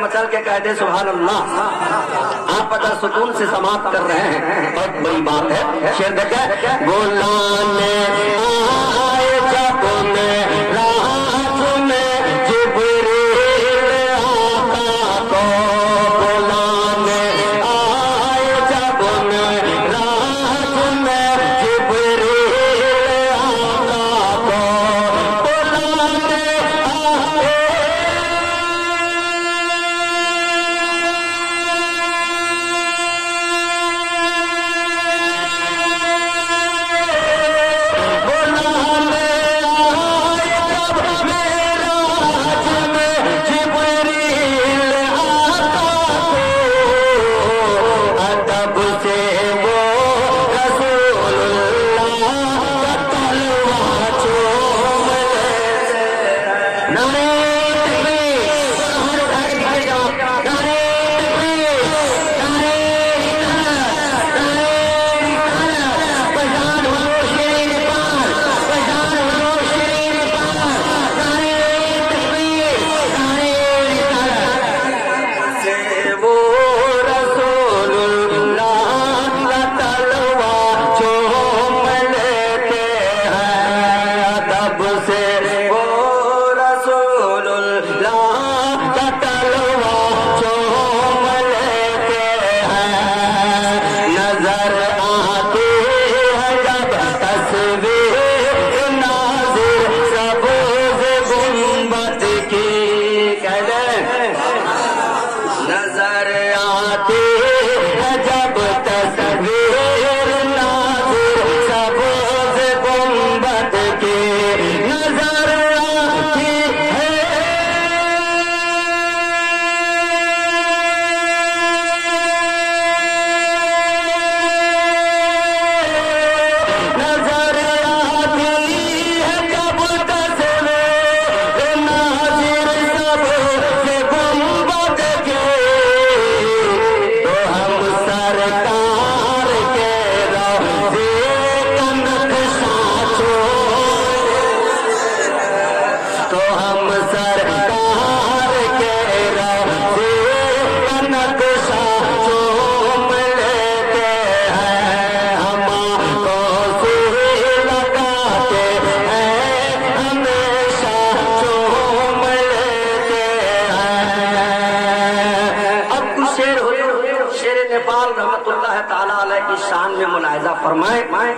مچل کے کہہ دے سبحان اللہ. آپ اگر سکون سے سماعت کر رہے ہیں بہت بڑی بات ہے. شعر دیکھیں. بلانے آئے جب معراج میں جبریل آقا کو، بلانے آئے جب معراج میں جبریل آقا کو، بلانے آئے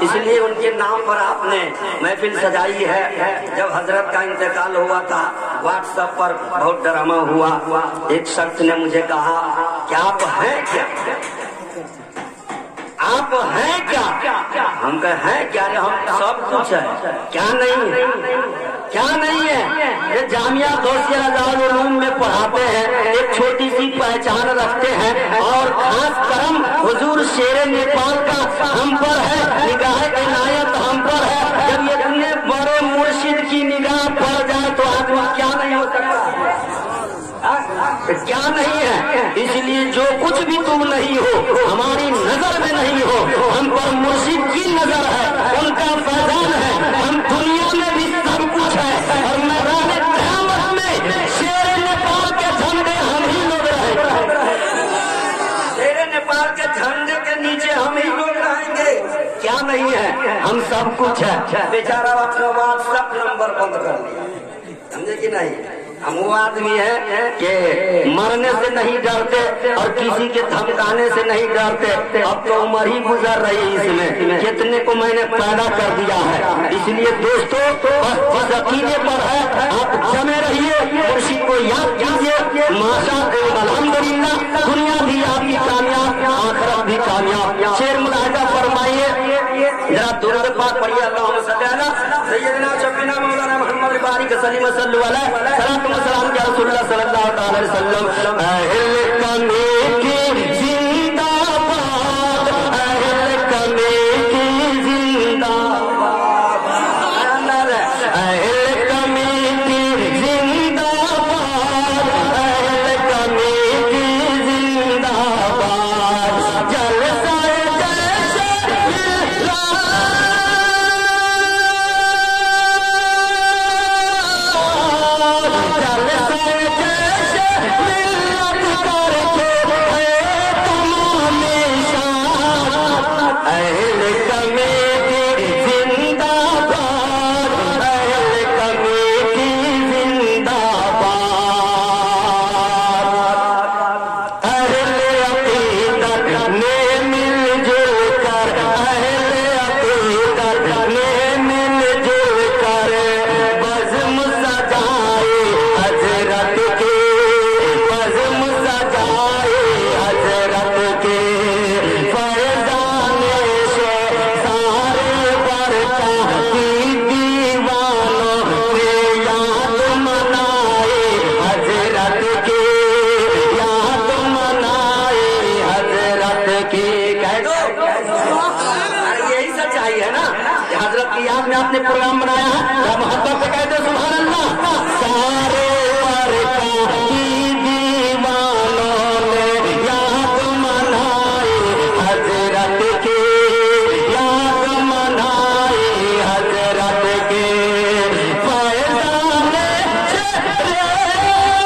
اس لیے ان کے نام پر آپ نے محفل سجائی ہے. جب حضرت کا انتقال ہوا تھا واٹس ایپ پر بہت ڈرامہ ہوا. ایک شخص نے مجھے کہا کہ آپ ہیں کیا، آپ ہیں کیا؟ ہم کہے ہیں کیا؟ ہم سب کچھ ہے. کیا نہیں ہے؟ کیا نہیں ہے؟ یہ جامعہ دوسیہ العلوم میں پڑھاتے ہیں، ایک چھوٹی سی پہچان رکھتے ہیں، اور خاص کرم حضور شیر نیپال کا ہم پر ہے، نگاہ عنایت ہم پر ہے. جب یہ اتنے بڑے مرشد کی نگاہ پڑ جائے تو آدمی کیا نہیں ہو سکتا، کیا نہیں ہے. اس لیے جو کچھ بھی تم نہیں ہو، ہماری نظر میں نہیں ہو، ہم پر مرشد کی نظر ہے، ان کا فیضان ہے. ہم دنیا میں بھی سب کچھ ہے، اور میدان قیامت میں شیر نیپال کے جھنڈے ہم ہی لوگ رہیں. شیر نیپال کے جھنڈے کے نیچے ہم ہی لوگ رہیں گے. کیا نہیں ہے؟ ہم سب کچھ ہے. بیچارہ اپنا واٹس ایپ نمبر بند کر دیا، سمجھے کہ نہیں؟ ہم وہ آدمی ہیں کہ مرنے سے نہیں ڈرتے اور کسی کے دھمکانے سے نہیں ڈرتے. اب تو عمر ہی گزر رہی اس میں، کتنے کو میں نے پیدا کر دیا ہے. اس لیے دوستو بس عقیدے پر ہے، آپ جمے رہیے، مرشد کو یاد کیجیے. ماشاءاللہ الحمدللہ، دنیا بھی آپ کی کامیاب، آخرت بھی کامیاب. شعر ملاحظہ فرمائیے. ذرا درود پاک پڑھیے اللہم صلی علی سیدنا شفیعنا مولانا محمد بارک سلیم صلی علیہ صلاۃ و سلام یا رسول اللہ صلی اللہ تعالی علیہ وسلم اہل کمیٹی زندہ باد اہل کمیٹی زندہ باد اہل کمیٹی زندہ باد اہل کمیٹی زندہ باد جلسہ نے پروگرام بنایا ہے محبت سے کہتے سبحان اللہ سارے برکا کی دیوانوں نے یاد منائی حضرت کی یاد منائی حضرت کی فیضان چہرے فیضان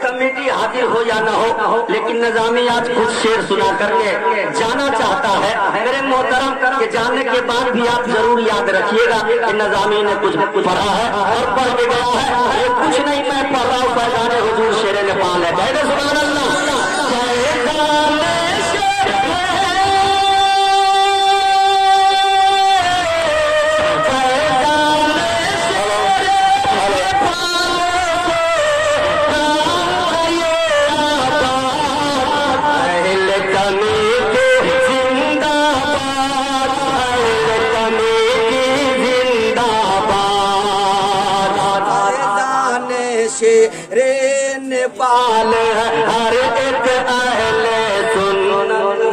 کمیٹی حاضر ہو یا نہ ہو لیکن نظامی آج خود شعر سنا کر کے جانا چاہتا ہے میرے محترم کہ جانے کے بعد بھی آپ ضرور یاد رکھیے گا کہ نظامی نے کچھ پڑھا ہے اور پڑھ کے گیا ہے یہ کچھ نہیں میں پڑھ رہا ہوں فیضان حضور شیر نپال ہے کہہ دے سبحان اللہ پال ہر ایک اہل سنت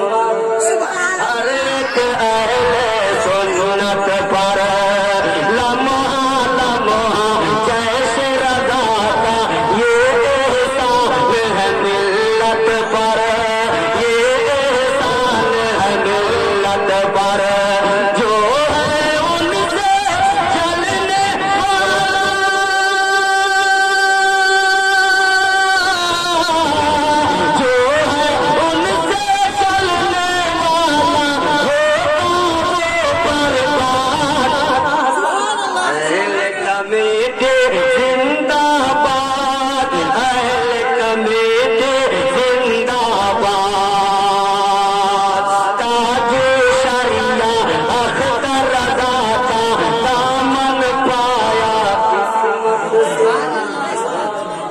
ہر ایک اہل سنت پر لمحہ لمحہ جیسے رضا کا یہ احسان ہے ملت پر یہ احسان ہے ملت پر جو ہے ان سے چلنے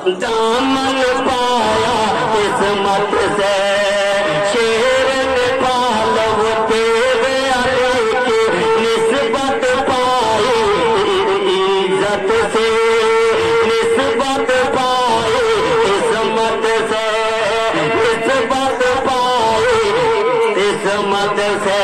دامن پایا قسمت سے شیر نپال وہ تیرے علی کی نسبت پائی عزت سے نسبت پائی قسمت سے نسبت پائی قسمت سے